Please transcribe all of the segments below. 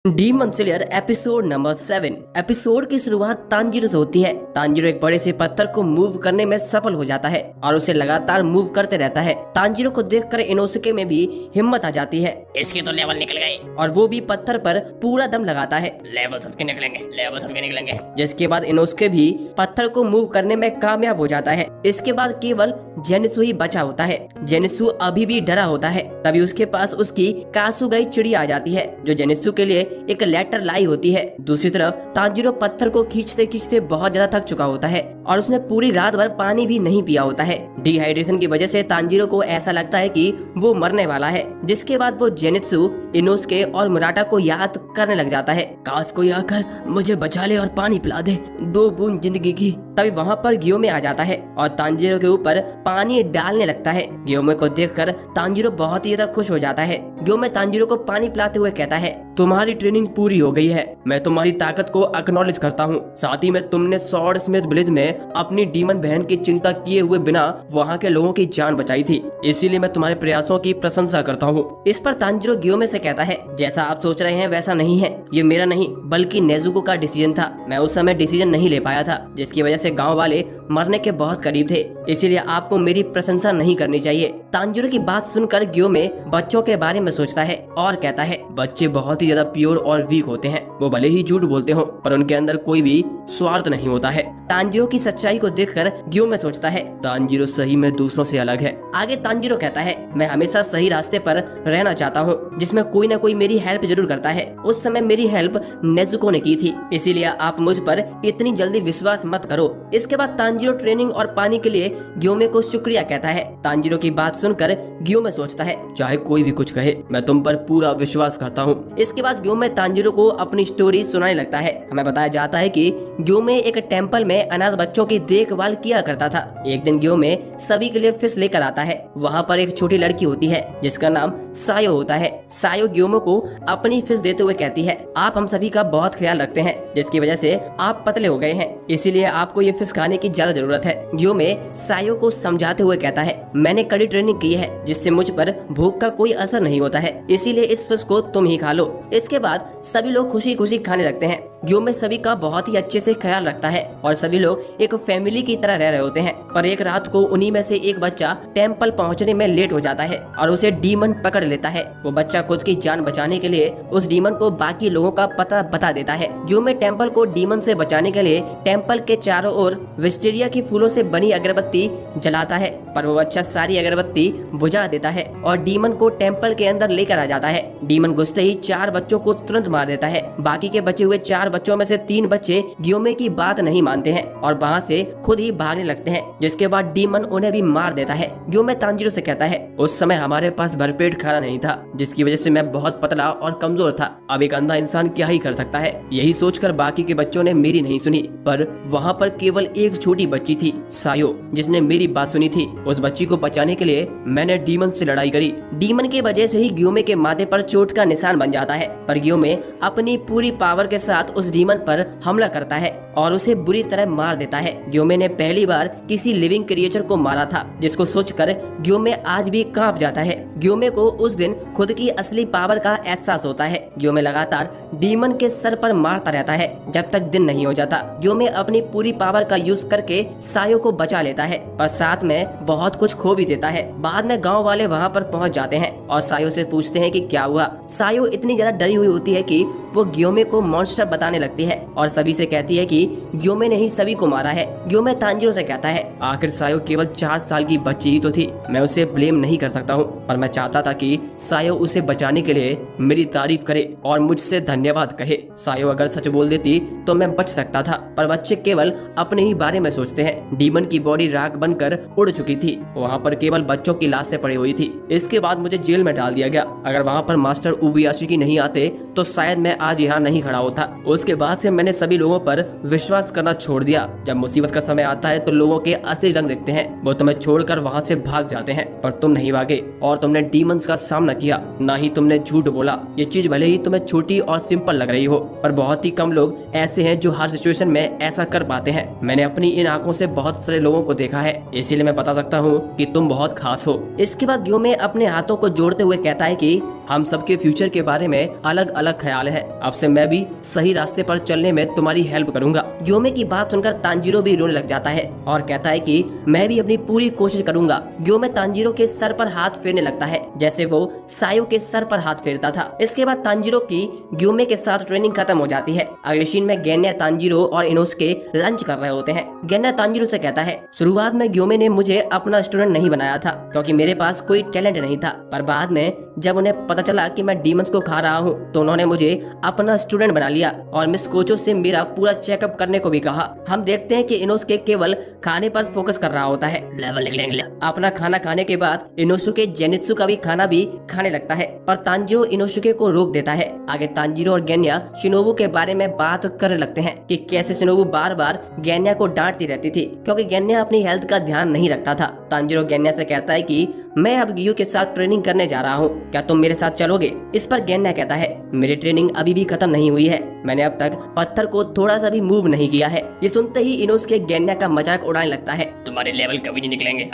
Demon slayer episode number 7। Episode की शुरुआत Tanjiro से होती है। तांजीरो एक बड़े से पत्थर को मूव करने में सफल हो जाता है और उसे लगातार मूव करते रहता है। तांजीरो को देखकर इनोसुके में भी हिम्मत आ जाती है। इसके तो लेवल निकल गए और वो भी पत्थर पर पूरा दम लगाता है। लेवल सबके निकलेंगे। जिसके बाद इनोसुके भी पत्थर को मूव करने में कामयाब हो जाता है। इसके बाद केवल जेनिसु ही बचा होता है। जेनिसु अभी भी डरा होता है। तभी उसके पास उसकी कासुगाई चिड़िया आ जाती है जो जेनिसु के लिए एक लेटर लाई होती है। दूसरी तरफ तांजीरो पत्थर को खींचते खींचते बहुत ज्यादा थक चुका होता है और उसने पूरी रात भर पानी भी नहीं पिया होता है। डिहाइड्रेशन की वजह से तांजीरो को ऐसा लगता है कि वो मरने वाला है। जिसके बाद वो जेनित्सु, इनोसुके और मुराटा को याद करने लग जाता है। काश कोई आकर मुझे बचा ले और पानी पिला दे, 2 बूंद जिंदगी की। तभी वहाँ पर ग्योमे आ जाता है और तांजीरो के ऊपर पानी डालने लगता है। ग्योमे को देखकर तांजीरो बहुत ही ज्यादा खुश हो जाता है। ग्योमे तांजीरो को पानी पिलाते हुए कहता है, तुम्हारी ट्रेनिंग पूरी हो गई है। मैं तुम्हारी ताकत को एक्नॉलेज करता हूँ। साथ ही में तुमने स्वॉर्ड स्मिथ विलेज में अपनी डीमन बहन की चिंता किए हुए बिना वहाँ के लोगों की जान बचाई थी, इसीलिए मैं तुम्हारे प्रयासों की प्रशंसा करता हूँ। इस पर तांजीरो ग्योमे से कहता है, जैसा आप सोच रहे हैं वैसा नहीं है। ये मेरा नहीं बल्कि नेजुको का डिसीजन था। मैं उस समय डिसीजन नहीं ले पाया था, जिसकी वजह से गाँव वाले मरने के बहुत करीब थे, इसीलिए आपको मेरी प्रशंसा नहीं करनी चाहिए। तांजीरो की बात सुनकर ग्योमे बच्चों के बारे में सोचता है और कहता है, बच्चे बहुत ही ज्यादा प्योर और वीक होते हैं। वो भले ही झूठ बोलते हो पर उनके अंदर कोई भी स्वार्थ नहीं होता है। तांजीरो की सच्चाई को देखकर ग्योमे सोचता है, तांजीरो सही में दूसरों से अलग है। आगे तांजीरो कहता है, मैं हमेशा सही रास्ते पर रहना चाहता हूँ जिसमें कोई न कोई मेरी हेल्प जरूर करता है। उस समय मेरी हेल्प नेजुको ने की थी, इसीलिए आप मुझ पर इतनी जल्दी विश्वास मत करो। इसके बाद तांजीरो ट्रेनिंग और पानी के लिए ग्योमे को शुक्रिया कहता है। तांजीरो की बात सुनकर ग्योमे सोचता है, चाहे कोई भी कुछ कहे मैं तुम पर पूरा विश्वास करता हूँ। इसके बाद ग्योमे तांजीरो को अपनी स्टोरी सुनाने लगता है। हमें बताया जाता है कि ग्योमे एक टेंपल में अनाथ बच्चों की देखभाल किया करता था। एक दिन ग्योमे सभी के लिए फिश लेकर आता है। वहाँ पर एक छोटी लड़की होती है जिसका नाम सायो होता है। सायो ग्योमे को अपनी फिश देते हुए कहती है, आप हम सभी का बहुत ख्याल रखते हैं, जिसकी वजह से आप पतले हो गए हैं, इसीलिए आपको ये फिश खाने की ज्यादा जरूरत है। ग्योमे सायो को समझाते हुए कहता है, मैंने कड़ी ट्रेनिंग की है जिससे मुझ पर भूख का कोई असर नहीं होता है, इसीलिए इस फिश को तुम ही खा लो। इसके बाद सभी लोग खुशी खुशी खाने लगते हैं। ग्योमे सभी का बहुत ही अच्छे से ख्याल रखता है और सभी लोग एक फैमिली की तरह रह रहे होते हैं। पर एक रात को उन्हीं में से एक बच्चा टेंपल पहुंचने में लेट हो जाता है और उसे डीमन पकड़ लेता है। वो बच्चा खुद की जान बचाने के लिए उस डीमन को बाकी लोगों का पता बता देता है। ग्योमे टेंपल को डीमन से बचाने के लिए टेंपल के चारों ओर विस्टेरिया की फूलों से बनी अगरबत्ती जलाता है, पर वो बच्चा सारी अगरबत्ती बुझा देता है और डीमन को टेंपल के अंदर लेकर आ जाता है। डीमन घुसते ही 4 बच्चों को तुरंत मार देता है। बाकी के बचे हुए 4 बच्चों में से 3 बच्चे ग्योमे की बात नहीं मानते हैं और वहाँ से खुद ही भागने लगते हैं, जिसके बाद डीमन उन्हें भी मार देता है। ग्योमे तांजीरो से कहता है, उस समय हमारे पास भरपेट खाना नहीं था, जिसकी वजह से मैं बहुत पतला और कमजोर था। अब एक अंधा इंसान क्या ही कर सकता है। यही सोचकर बाकी के बच्चों ने मेरी नहीं सुनी, पर वहाँ पर केवल एक छोटी बच्ची थी, सायो, जिसने मेरी बात सुनी थी। उस बच्ची को बचाने के लिए मैंने डीमन से लड़ाई करी। डीमन की वजह से ही ग्योमे के माथे पर चोट का निशान बन जाता है, पर ग्योमे अपनी पूरी पावर के साथ उस डीमन पर हमला करता है और उसे बुरी तरह मार देता है। ग्योमे ने पहली बार किसी लिविंग क्रिएचर को मारा था, जिसको सोचकर ग्योमे आज भी कांप जाता है। ग्योमे को उस दिन खुद की असली पावर का एहसास होता है। ग्योमे लगातार डीमन के सर पर मारता रहता है जब तक दिन नहीं हो जाता। ग्योमे अपनी पूरी पावर का यूज करके सायो को बचा लेता है, पर साथ में बहुत कुछ खो भी देता है। बाद में गाँव वाले वहाँ पर पहुँच जाते हैं और सायो से पूछते हैं कि क्या हुआ। सायो इतनी ज्यादा डरी हुई होती है कि वो ग्योमे को मॉन्स्टर बताने लगती है और सभी से कहती है कि ग्योमे ने ही सभी को मारा है। ग्योमे तांजीरो से कहता है, आखिर सायो केवल 4 साल की बच्ची ही तो थी, मैं उसे ब्लेम नहीं कर सकता हूँ, पर मैं चाहता था कि सायो उसे बचाने के लिए मेरी तारीफ करे और मुझसे धन्यवाद कहे। सायो अगर सच बोल देती तो मैं बच सकता था, पर बच्चे केवल अपने ही बारे में सोचते हैं। डीमन की बॉडी राख बनकर उड़ चुकी थी, वहाँ पर केवल बच्चों की लाशें पड़ी हुई थी। इसके बाद मुझे जेल में डाल दिया गया। अगर वहाँ पर मास्टर उबयाशी नहीं आते तो शायद मैं आज यहाँ नहीं खड़ा होता। उसके बाद से मैंने सभी लोगों पर विश्वास करना छोड़ दिया। जब मुसीबत का समय आता है तो लोगों के असली रंग दिखते हैं, वो तुम्हें छोड़कर वहाँ से भाग जाते हैं, पर तुम नहीं भागे और तुमने डीमंस का सामना किया, ना ही तुमने झूठ बोला। ये चीज भले ही तुम्हें छोटी और सिंपल लग रही हो, पर बहुत ही कम लोग ऐसे हैं जो हर सिचुएशन में ऐसा कर पाते हैं। मैंने अपनी इन आंखों से बहुत सारे लोगों को देखा है, इसीलिए मैं बता सकता हूँ कि तुम बहुत खास हो। इसके बाद ग्योमे अपने हाथों को जोड़ते हुए कहता है कि हम सबके फ्यूचर के बारे में अलग अलग ख्याल है। अब से मैं भी सही रास्ते पर चलने में तुम्हारी हेल्प करूंगा। ग्योमे की बात सुनकर तांजीरो भी रोने लग जाता है और कहता है कि मैं भी अपनी पूरी कोशिश करूंगा। ग्योमे तांजीरो के सर पर हाथ फेरने लगता है जैसे वो सायो के सर पर हाथ फेरता था। इसके बाद तांजीरो की ग्योमे के साथ ट्रेनिंग खत्म हो जाती है। अगले सीन में गेन्या, तांजीरो और इनोसुके लंच कर रहे होते हैं। गेन्या तांजीरो से कहता है, शुरुआत में ग्योमे ने मुझे अपना स्टूडेंट नहीं बनाया था क्योंकि मेरे पास कोई टैलेंट नहीं था, पर बाद में जब उन्हें पता चला कि मैं डीमंस को खा रहा हूँ तो उन्होंने मुझे अपना स्टूडेंट बना लिया और मिस कोचो से मेरा पूरा चेकअप करने को भी कहा। हम देखते हैं कि इनोसुके केवल खाने पर फोकस कर रहा होता है। लेवल निकलेंगे। अपना खाना खाने के बाद इनोसुके जेनित्सु का भी खाना भी खाने लगता है, पर तांजीरो इनोसुके को रोक देता है। आगे तांजीरो और गेन्या शिनोबु के बारे में बात करने लगते हैं कि कैसे शिनोबु बार बार गेन्या को डांटती रहती थी क्योंकि गेन्या अपनी हेल्थ का ध्यान नहीं रखता था। तांजीरो गेन्या से कहता है कि मैं अब गियू के साथ ट्रेनिंग करने जा रहा हूँ, क्या तुम मेरे साथ चलोगे? इस पर गेन्या कहता है, मेरी ट्रेनिंग अभी भी खत्म नहीं हुई है, मैंने अब तक पत्थर को थोड़ा सा भी मूव नहीं किया है। ये सुनते ही इनोसुके गेन्या का मजाक उड़ाने लगता है। तुम्हारे लेवल कभी नहीं निकलेंगे।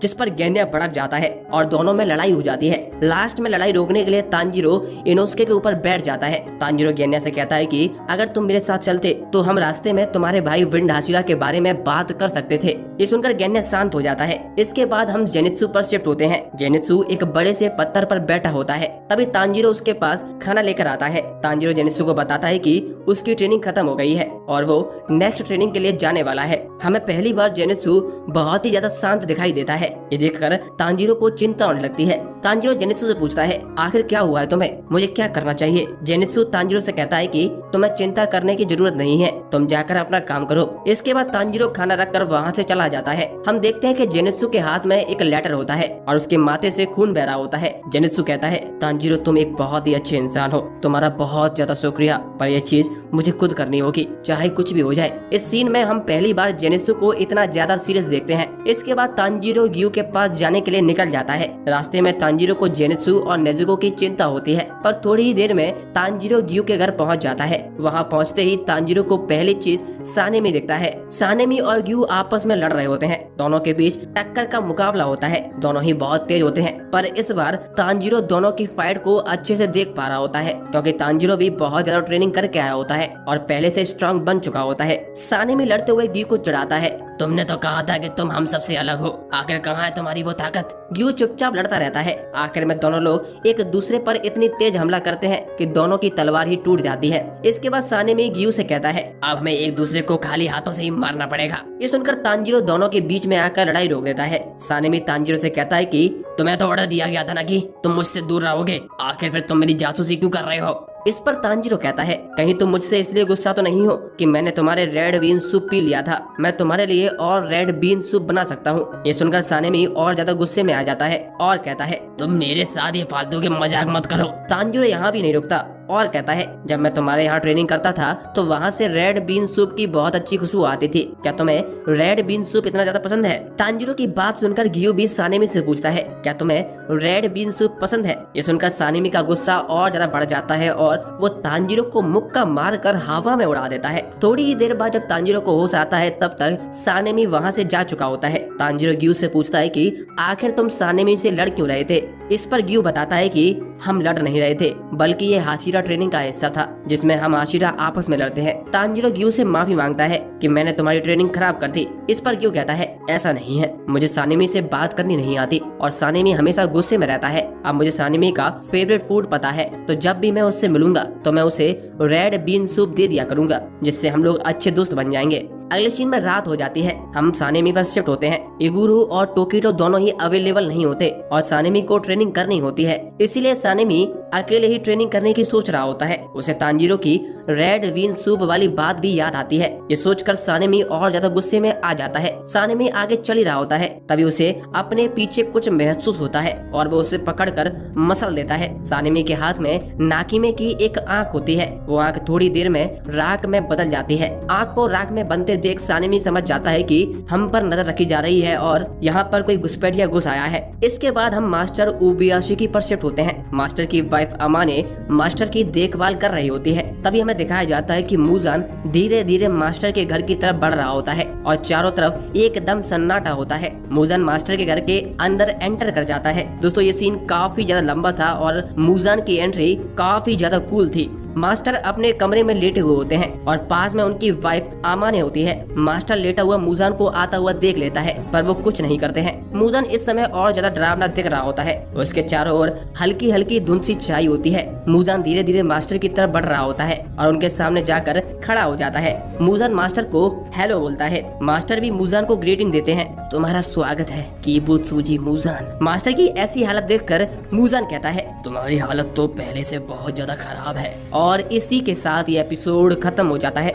जिस पर गेन्या भड़क जाता है और दोनों में लड़ाई हो जाती है। लास्ट में लड़ाई रोकने के लिए तांजीरो इनोसुके के ऊपर बैठ जाता है। तांजीरो गेन्या से कहता है कि अगर तुम मेरे साथ चलते तो हम रास्ते में तुम्हारे भाई विंड हाशिरा के बारे में बात कर सकते थे। ये सुनकर गेन्या शांत हो जाता है। इसके बाद हम जेनित्सु पर शिफ्ट होते हैं। जेनित्सु एक बड़े से पत्थर पर बैठा होता है। तभी तांजीरो उसके पास खाना लेकर आता है। तांजीरो जेनित्सु को बताता है कि उसकी ट्रेनिंग खत्म हो गई है और वो नेक्स्ट ट्रेनिंग के लिए जाने वाला है। हमें पहली बार जेनित्सु बहुत ही ज्यादा शांत दिखाई देता है। ये देखकर तांजीरो को चिंता होने लगती है। तांजीरो जेनित्सु से पूछता है, आखिर क्या हुआ है तुम्हें, मुझे क्या करना चाहिए? जेनित्सु तांजीरो से कहता है कि तुम्हें चिंता करने की जरूरत नहीं है, तुम जाकर अपना काम करो। इसके बाद तांजीरो खाना रखकर वहाँ से चला जाता है। हम देखते हैं कि जेनित्सु के हाथ में एक लेटर होता है और उसके माथे से खून बह रहा होता है। जेनित्सु कहता है, तांजीरो तुम एक बहुत ही अच्छे इंसान हो, तुम्हारा बहुत ज्यादा शुक्रिया, पर यह चीज मुझे खुद करनी होगी चाहे कुछ भी हो जाए। इस सीन में हम पहली बार जेनित्सु को इतना ज्यादा सीरियस देखते हैं। इसके बाद तांजीरो गियू के पास जाने के लिए निकल जाता है। रास्ते में तांजीरो को जेनित्सु और नेजुको की चिंता होती है, पर थोड़ी ही देर में तांजीरो गियू के घर पहुंच जाता है। वहां पहुंचते ही तांजीरो को पहली चीज सानेमी दिखता है। सानेमी और गियू आपस में लड़ रहे होते हैं। दोनों के बीच टक्कर का मुकाबला होता है। दोनों ही बहुत तेज होते हैं, पर इस बार तांजीरो दोनों की फाइट को अच्छे से देख पा रहा होता है क्योंकि तांजीरो भी बहुत ज्यादा ट्रेनिंग करके आया होता है और पहले से स्ट्रांग बन चुका होता है। सानेमी लड़ते हुए गियू को चिढ़ाता है, तुमने तो कहा था कि तुम हम सबसे अलग हो, आखिर कहाँ है तुम्हारी वो ताकत? गियू चुपचाप लड़ता रहता है। आखिर में दोनों लोग एक दूसरे पर इतनी तेज हमला करते हैं कि दोनों की तलवार ही टूट जाती है। इसके बाद सानेमी गियू से कहता है, अब हमें एक दूसरे को खाली हाथों से ही मारना पड़ेगा। ये सुनकर तांजीरो दोनों के बीच में आकर लड़ाई रोक देता है। सानेमी तांजीरो से कहता है कि तुम्हें तो ऑर्डर दिया गया था ना कि तुम मुझसे दूर रहोगे, आखिर फिर तुम मेरी जासूसी क्यों कर रहे हो? इस पर तांजीरो कहता है, कहीं तुम मुझसे इसलिए गुस्सा तो नहीं हो कि मैंने तुम्हारे रेड बीन सूप पी लिया था? मैं तुम्हारे लिए और रेड बीन सूप बना सकता हूँ। ये सुनकर सानेमी और ज्यादा गुस्से में आ जाता है और कहता है, तुम मेरे साथ ये फालतू के मजाक मत करो। तांजीरो यहाँ भी नहीं रुकता और कहता है, जब मैं तुम्हारे यहाँ ट्रेनिंग करता था तो वहाँ से रेड बीन सूप की बहुत अच्छी खुशबू आती थी, क्या तुम्हें रेड बीन सूप इतना ज्यादा पसंद है? तांजीरो की बात सुनकर गियू भी सानेमी से पूछता है, क्या तुम्हें रेड बीन सूप पसंद है? ये सुनकर सानेमी का गुस्सा और ज्यादा बढ़ जाता है और वो तांजीरो को मुक्का मार कर हवा में उड़ा देता है। थोड़ी ही देर बाद जब तांजीरो को होश आता है तब तक सानेमी वहाँ से जा चुका होता है। तांजीरो गियू से पूछता है कि आखिर तुम सानेमी से लड़ क्यों रहे थे? इस पर गियू बताता है कि हम लड़ नहीं रहे थे, बल्कि ये हाशिरा ट्रेनिंग का हिस्सा था जिसमें हम हाशिरा आपस में लड़ते हैं। तांजीरो गियू से माफी मांगता है कि मैंने तुम्हारी ट्रेनिंग खराब कर दी। इस पर गियू कहता है, ऐसा नहीं है, मुझे सानेमी से बात करनी नहीं आती और सानेमी हमेशा गुस्से में रहता है। अब मुझे सानेमी का फेवरेट फूड पता है, तो जब भी मैं उससे मिलूंगा तो मैं उसे रेड बीन सूप दे दिया करूंगा, जिससे हम लोग अच्छे दोस्त बन जाएंगे। अगले सीन में रात हो जाती है। हम सानेमी पर शिफ्ट होते हैं। इगुरु और टोकिटो दोनों ही अवेलेबल नहीं होते और सानेमी को ट्रेनिंग करनी होती है, इसीलिए सानेमी अकेले ही ट्रेनिंग करने की सोच रहा होता है। उसे तांजीरो की रेड बीन सूप वाली बात भी याद आती है। ये सोचकर सानेमी और ज्यादा गुस्से में आ जाता है। सानेमी आगे चल ही रहा होता है, तभी उसे अपने पीछे कुछ महसूस होता है और वो उसे पकड़कर मसल देता है। सानेमी के हाथ में नाकिमे की एक आंख होती है। वो आंख थोड़ी देर में राख में बदल जाती है। आंख को राख में बनते देख सानेमी समझ जाता है कि हम पर नजर रखी जा रही है और यहाँ पर कोई घुसपैठिया घुस आया है। इसके बाद हम मास्टर उबियाशिकी पर शिफ्ट होते हैं। मास्टर की वाइफ वाइफ अमाने मास्टर की देखभाल कर रही होती है। तभी हमें दिखाया जाता है कि मूजान धीरे धीरे मास्टर के घर की तरफ बढ़ रहा होता है और चारों तरफ एकदम सन्नाटा होता है। मूजान मास्टर के घर के अंदर एंटर कर जाता है। दोस्तों ये सीन काफी ज्यादा लंबा था और मूजान की एंट्री काफी ज्यादा कूल थी। मास्टर अपने कमरे में लेटे हुए होते हैं और पास में उनकी वाइफ आमाने होती है। मास्टर लेटा हुआ मूजान को आता हुआ देख लेता है पर वो कुछ नहीं करते हैं। मूजान इस समय और ज्यादा डरावना दिख रहा होता है। उसके चारों ओर हल्की हल्की धुंध सी छाई होती है। मूजान धीरे धीरे मास्टर की तरफ बढ़ रहा होता है और उनके सामने जाकर खड़ा हो जाता है। मूजान मास्टर को हेलो बोलता है। मास्टर भी मूजान को ग्रीटिंग देते हैं। तुम्हारा स्वागत है कीबुत्सुजी सूजी मूजान। मास्टर की ऐसी हालत देखकर मूजान कहता है तुम्हारी हालत तो पहले से बहुत ज्यादा खराब है। और इसी के साथ ये एपिसोड खत्म हो जाता है।